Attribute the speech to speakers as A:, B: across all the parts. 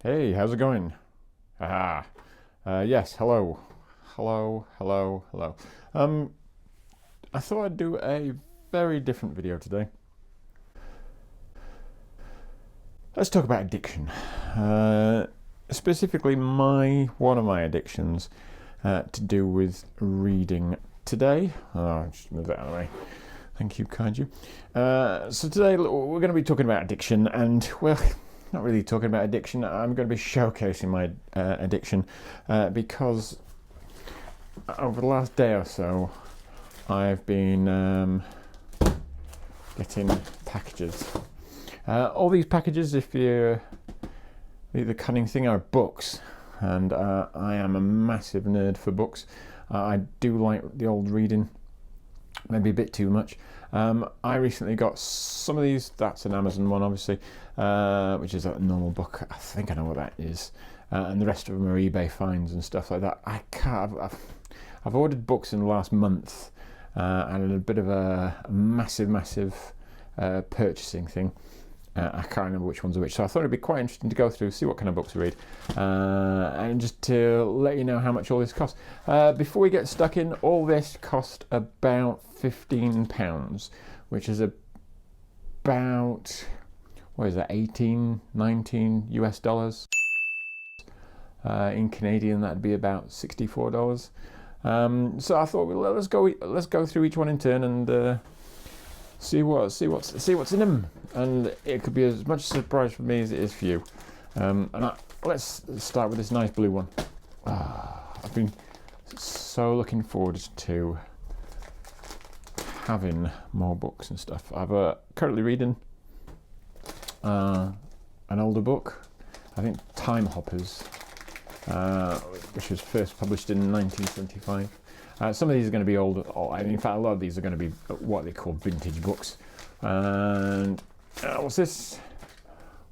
A: Hey, how's it going? Ah, yes, hello. Hello. I thought I'd do a very different video today. Let's talk about addiction. Specifically, one of my addictions to do with reading today. Oh, just move that out of the way. Thank you, Kaiju. So today we're going to be talking about addiction, and well, not really talking about addiction. I'm going to be showcasing my addiction because over the last day or so, I've been getting packages. All these packages, if you're the cunning thing, are books, and I am a massive nerd for books. I do like the old reading, maybe a bit too much. I recently got some of these. That's an Amazon one, obviously, which is a normal book. I think I know what that is. And the rest of them are eBay finds and stuff like that. I've ordered books in the last month, and a bit of a massive purchasing thing. I can't remember which ones are which, so I thought it'd be quite interesting to go through, see what kind of books to read, and just to let you know how much all this costs. Before we get stuck in, all this cost about £15, which is about, what is that, 18, 19 US dollars. In Canadian, that'd be about $64. So I thought, well, let's go through each one in turn and see what's in them, and it could be as much a surprise for me as it is for you. Let's start with this nice blue one. I've been so looking forward to having more books and stuff. I'm currently reading an older book, I think Time Hoppers, which was first published in 1975. Some of these are going to be old. In fact, a lot of these are going to be what they call vintage books. And what's this?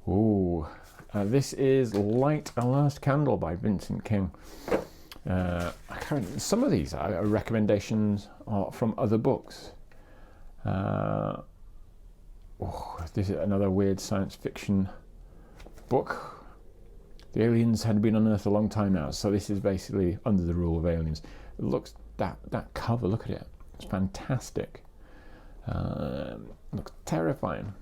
A: Ooh, this is Light a Last Candle by Vincent King. Some of these are recommendations from other books. This is another weird science fiction book. The aliens had been on Earth a long time now, so this is basically under the rule of aliens. It looks that cover, look at it, it's fantastic. Looks terrifying.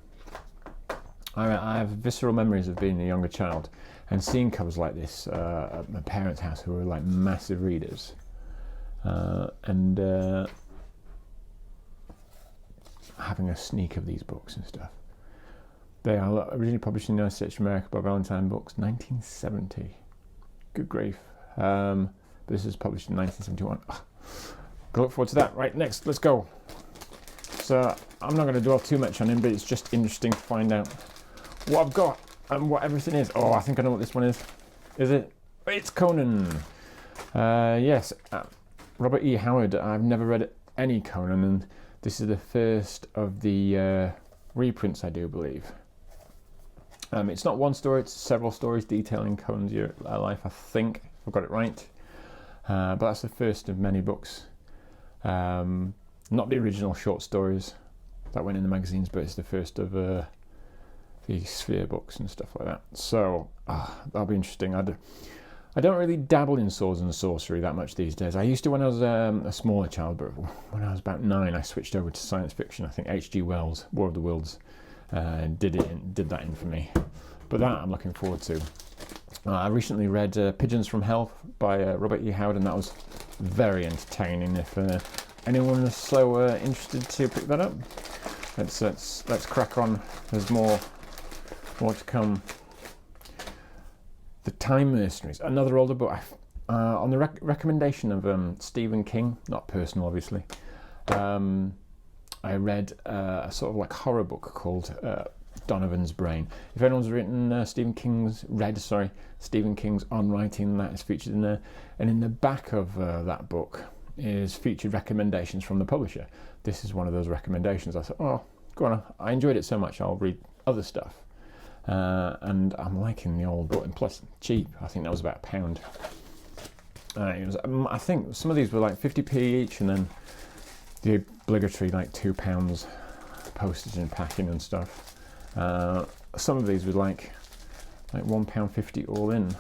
A: I have visceral memories of being a younger child and seeing covers like this at my parents' house, who were like massive readers, and having a sneak of these books and stuff. They are originally published in the United States of America by Valentine Books, 1970. Good grief. This is published in 1971. I look forward to that. Right, next, let's go. So I'm not going to dwell too much on him, but it's just interesting to find out what I've got and what everything is. Oh, I think I know what this one is. Is it? It's Conan. Yes, Robert E. Howard. I've never read any Conan, and this is the first of the reprints, I do believe. It's not one story, it's several stories detailing Conan's life, I think, if I've got it right. But that's the first of many books. Not the original short stories that went in the magazines, but it's the first of the Sphere books and stuff like that. So that'll be interesting. I don't really dabble in swords and sorcery that much these days. I used to when I was a smaller child, but when I was about 9, I switched over to science fiction. I think H.G. Wells' War of the Worlds did that in for me. But that I'm looking forward to. I recently read Pigeons from Hell by Robert E. Howard, and that was very entertaining. If anyone is so interested to pick that up, let's crack on. There's more to come. The Time Mercenaries, another older book. On the recommendation of Stephen King, not personal, obviously. I read a sort of like horror book called Donovan's Brain. If anyone's written Stephen King's On Writing, that is featured in there. And in the back of that book is featured recommendations from the publisher. This is one of those recommendations. I thought, oh, go on, I enjoyed it so much, I'll read other stuff. And I'm liking the old book, and plus cheap. I think that was about £1. It was, I think some of these were like 50p each, and then the obligatory like £2 postage and packing and stuff. Some of these were like like £1.50 all in.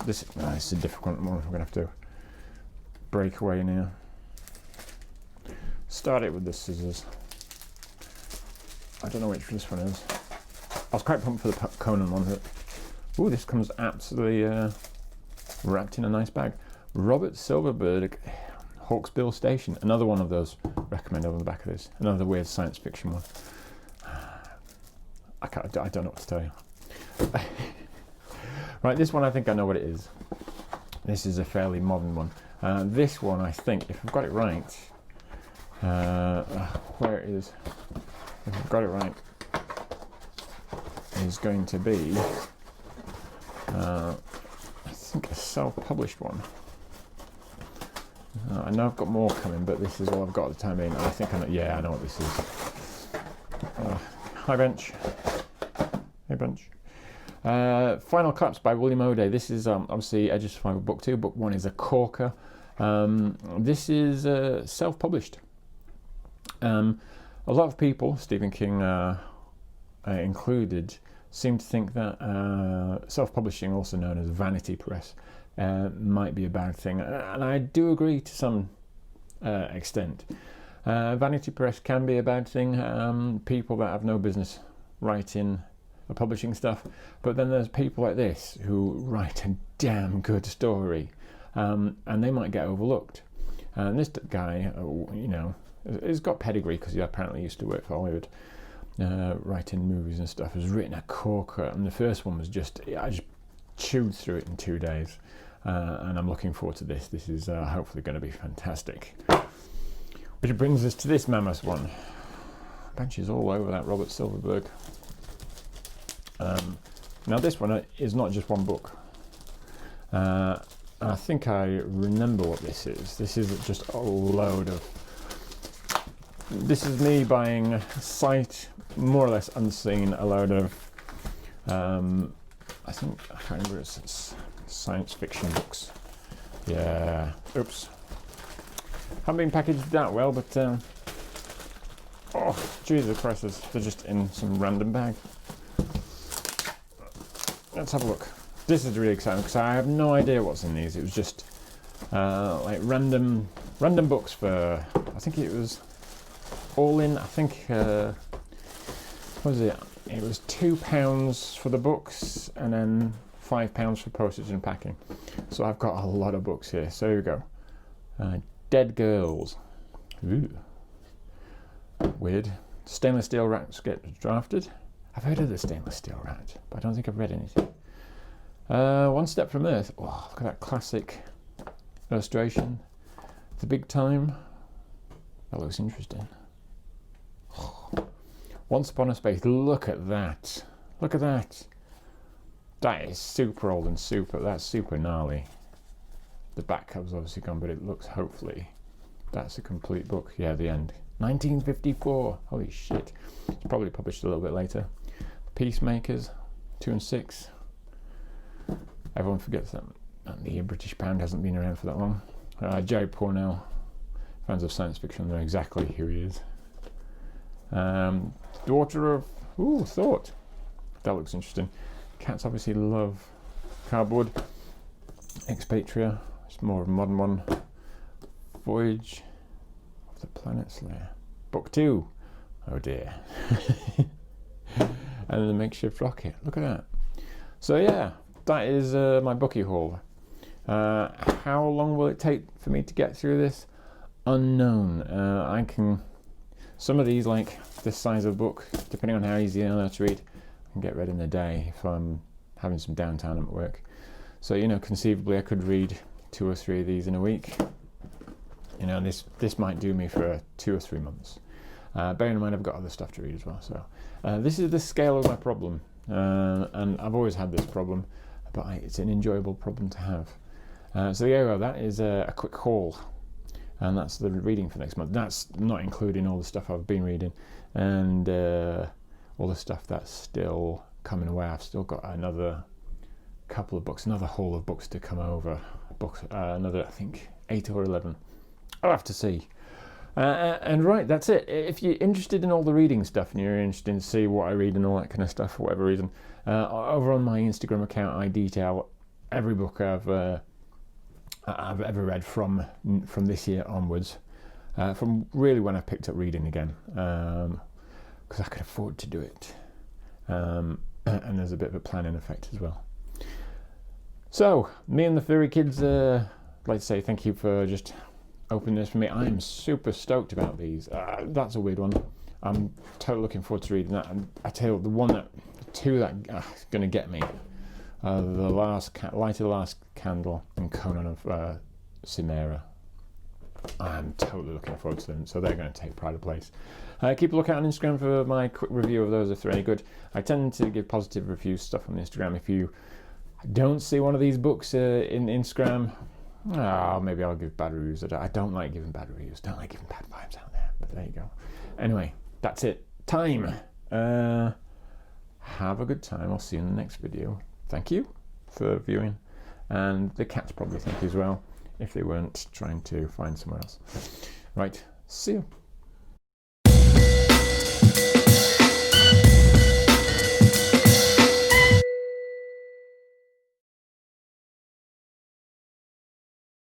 A: This is a difficult one. We're gonna have to break away now. Start it with the scissors. I don't know which this one is. I was quite pumped for the Conan one. Ooh, this comes absolutely wrapped in a nice bag. Robert Silverberg, Hawksbill Station. Another one of those recommended on the back of this. Another weird science fiction one. I don't know what to tell you. Right, this one I think I know what it is. This is a fairly modern one. This one, I think, if I've got it right, where it is, if I've got it right, is going to be, I think, a self-published one. I know I've got more coming, but this is all I've got at the time being. I think I know, yeah, I know what this is. Hi, Bench. Hey, Bench. Final Collapse by William O'Day. This is obviously Edge of Survival Book 2. Book 1 is a corker. This is self-published. A lot of people, Stephen King included, seem to think that self-publishing, also known as vanity press, might be a bad thing. And I do agree to some extent. Vanity press can be a bad thing. People that have no business writing or publishing stuff, but then there's people like this who write a damn good story, and they might get overlooked. And this guy, you know, has got pedigree because he apparently used to work for Hollywood, writing movies and stuff. Has written a corker, and the first one was I just chewed through it in 2 days, and I'm looking forward to this. This is hopefully going to be fantastic. Which brings us to this mammoth one. Benches all over that Robert Silverberg. Now this one is not just one book. I think I remember what this is. This is just a load of... This is me buying sight, more or less unseen, a load of... I can't remember, it's science fiction books. Yeah, oops. Haven't been packaged that well, but... oh, Jesus Christ, they're just in some random bag. Let's have a look. This is really exciting because I have no idea what's in these. It was just like random books for, I think it was all in, I think, what was it? It was £2 for the books and then £5 for postage and packing. So I've got a lot of books here. So here we go. Dead Girls. Ooh. Weird. Stainless steel rats get drafted. I've heard of the stainless steel rat, but I don't think I've read anything. One Step from Earth. Oh, look at that classic illustration. The Big Time. That looks interesting. Oh. Once Upon a Space. Look at that. Look at that. That is super old and that's super gnarly. The back cover's obviously gone, but it looks, hopefully, that's a complete book. Yeah, the end. 1954. Holy shit. It's probably published a little bit later. Peacemakers, 2 and 6. Everyone forgets that the British pound hasn't been around for that long. Jerry Pournelle, fans of science fiction know exactly who he is. Daughter of Thought. That looks interesting. Cats obviously love cardboard. Expatria, it's more of a modern one. Voyage of the Planet Slayer. Book 2. Oh dear. And then the makeshift rocket. Look at that. So yeah, that is my bookie haul. How long will it take for me to get through this? Unknown. I can... Some of these, like this size of book, depending on how easy I know to read, I can get read in a day if I'm having some downtime at work. So, you know, conceivably I could read 2 or 3 of these in a week. You know, this might do me for 2 or 3 months. Bearing in mind I've got other stuff to read as well. So this is the scale of my problem. And I've always had this problem, but it's an enjoyable problem to have. So there you go, that is a quick haul. And that's the reading for next month. That's not including all the stuff I've been reading and all the stuff that's still coming away. I've still got another couple of books, another haul of books to come over. Books, another, I think, 8 or 11. I'll have to see. And right, that's it. If you're interested in all the reading stuff and you're interested in see what I read and all that kind of stuff for whatever reason, over on my Instagram account I detail every book I've ever read from this year onwards, from really when I picked up reading again, because I could afford to do it, and there's a bit of a planning effect as well. So me and the furry kids, I'd like to say thank you for just opening this for me. I am super stoked about these. That's a weird one. I'm totally looking forward to reading that. And I tell you, the two that are going to get me, the Light of the Last Candle and Conan of Chimera. I'm totally looking forward to them, so they're going to take pride of place. Keep a lookout on Instagram for my quick review of those if they're any good. I tend to give positive review stuff on Instagram. If you don't see one of these books in Instagram, maybe I'll give bad reviews. I don't like giving bad reviews. Don't like giving bad vibes out there. But there you go. Anyway, that's it. Time. Have a good time. I'll see you in the next video. Thank you for viewing. And the cats probably thank you as well, if they weren't trying to find somewhere else. Right. See you.